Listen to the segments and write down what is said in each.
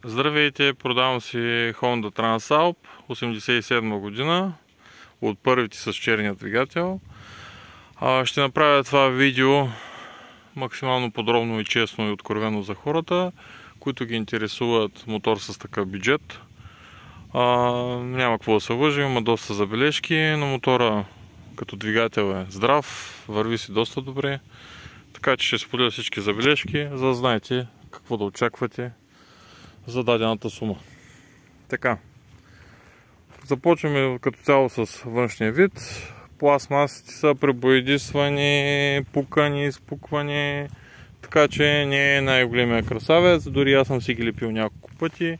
Здравейте, продавам си Honda Transalp 87 година от първите с черния двигател. Ще направя това видео максимално подробно и честно и откровено за хората, които ги интересуват мотор с такъв бюджет. Няма какво да се лъжи, има доста забележки, но мотора като двигател е здрав, върви си доста добре. Така че ще споделя всички забележки, за да знаете какво да очаквате за дадената сума. Така, започваме като цяло с външния вид. Пластмасите са пребоядисвани, пукани, изпуквани, така че не е най-големия красавец. Дори аз съм си ги лепил няколко пъти.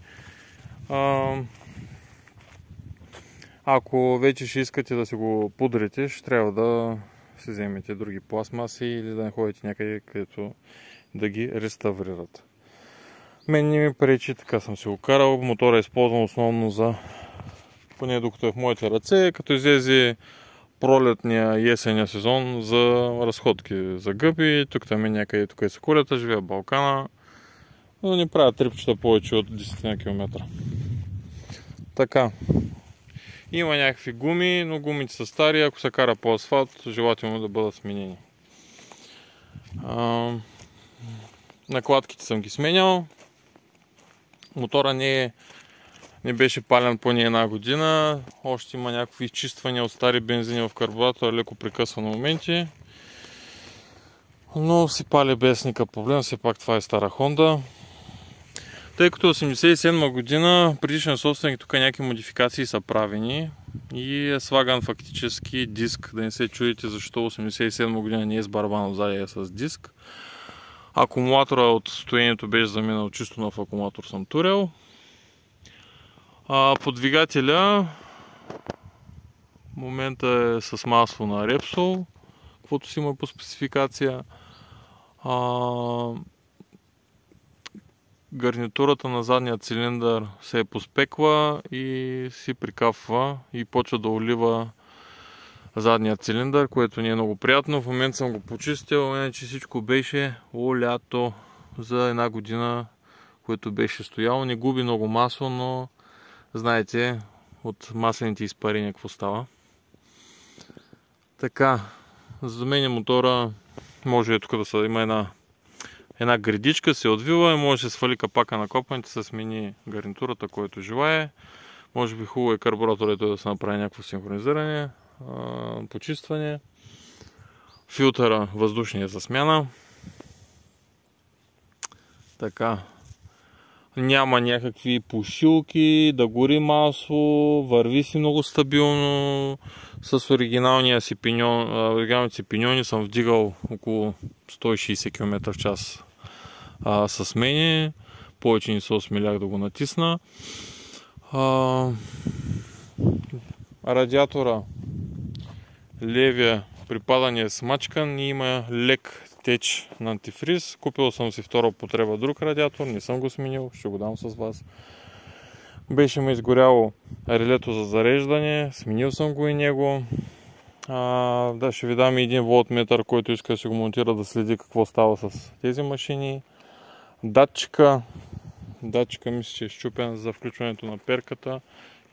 Ако вече ще искате да си го пудрите, ще трябва да си вземете други пластмаси или да не ходите някъде, където да ги реставрират. Мен не ми пречи, така съм си го карал. Мотора е използван основно за, поне докато е в моите ръце, като излезе пролетния и есения сезон за разходки за гъби. Тук там е някъде, тук е Соколята, живея в Балкана, но не правя трипчета повече от 10 км. Така, има някакви гуми, но гумите са стари, ако се кара по асфалт, желателно да бъдат сменени. Накладките съм ги сменял. Мотора не беше пален поне една година. Още има някакви изчиствания от стари бензини в карбуратора, леко прекъсва на моменти. Но си пали без никакъв проблем, все пак това е стара Honda. Тъй като 87 година, предишен собственик, тук някакви модификации са правени и е слаган фактически диск. Да не се чудите защо 87 година не е с барабан отзади, е с диск. Акумулатора от стоението беше заминал чисто нов акумулатор, съм турел. По двигателя в момента е с масло на Repsol, каквото си има по спецификация. Гарнитурата на задния цилиндър се е поспекла и си прикапва и почва да олива задния цилиндър, което не е много приятно. В момента съм го почистил, иначе всичко беше олято за една година, което беше стояло. Не губи много масло, но знаете от маслените изпарения какво става. Така, за мен мотора може тук да има една гредичка, се отвива и може да се свали капака на копаните, се смени гарнитурата, който желае. Може би хубаво е карбураторът да се направи някакво синхронизиране, почистване. Филтъра въздушния за смяна. Така. Няма някакви пушилки, да гори масло, върви си много стабилно. С оригиналните си пиньони съм вдигал около 160 км в час с мене. Повече не се осмелях да го натисна. Радиатора левия припадане е смачкан и има лек теч на антифриз. Купил съм си втора употреба друг радиатор, не съм го сменил, ще го дам с вас. Беше ме изгоряло релето за зареждане, сменил съм го и него. Да, ще ви дам и 1 волтметър, който иска да си го монтира, да следи какво става с тези машини. Датчика мисля, че е счупен за включването на перката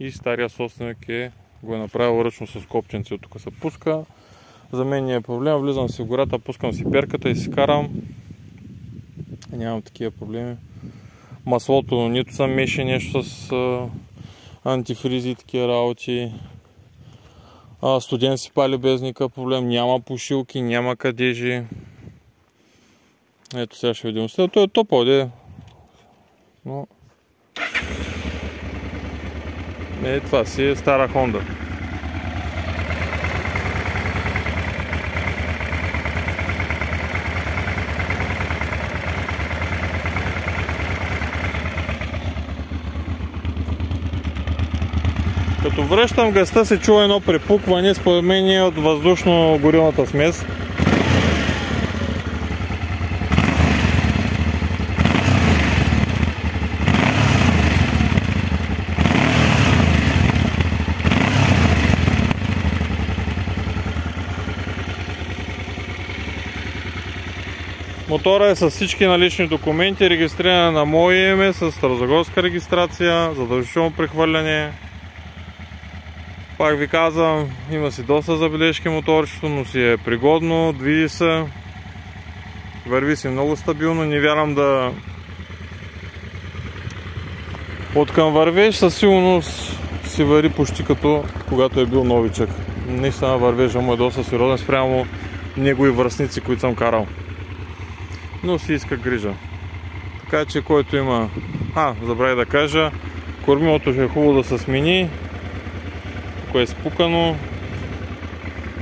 и стария собственик го е направил ръчно с копченци, от тук се пуска. За мен не е проблем, влизам си в гората, пускам си перката и си карам. Нямам такива проблеми. Маслото нито съм меши нещо с антифризи и такива работи. Студен си пали без никакъв проблем, няма пушилки, няма кадежи. Ето сега ще видим. Той е топъл, но това си е стара Honda. Като връщам газта се чува едно препукване, според мен е от въздушно-горивната смес. Мотора е с всички налични документи, регистриран на мое име, с старозагорска регистрация, задължително прехвърляне. Пак ви казвам, има си доста забележки моторчето, но си е пригодно, движи се, върви си много стабилно, не вярвам да... Откъм вървеж със сигурност си вари почти като когато е бил новичък. Наистина вървежа му е доста сериозен спрямо негови връстници, които съм карал. Но си иска грижа. Така че който има... забравих да кажа, кормилото ще е хубаво да се смени. Тук е спукано.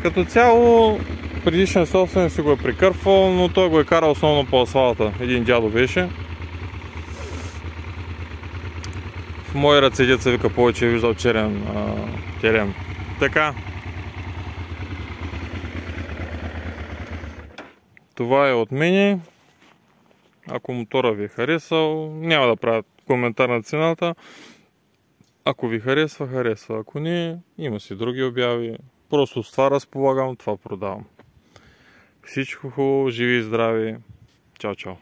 Като цяло предишен собственик си го е прикърпвал, но той го е карал основно по асфалта. Един дядо беше. В мои ръце деца вика повече е виждал черен терен. Така. Това е от мене. Ако мотора ви е харесал, няма да правя коментар на цената. Ако ви харесва, харесва. Ако не, има си други обяви. Просто с това разполагам, това продавам. Всичко хубаво, живи и здрави. Чао, чао.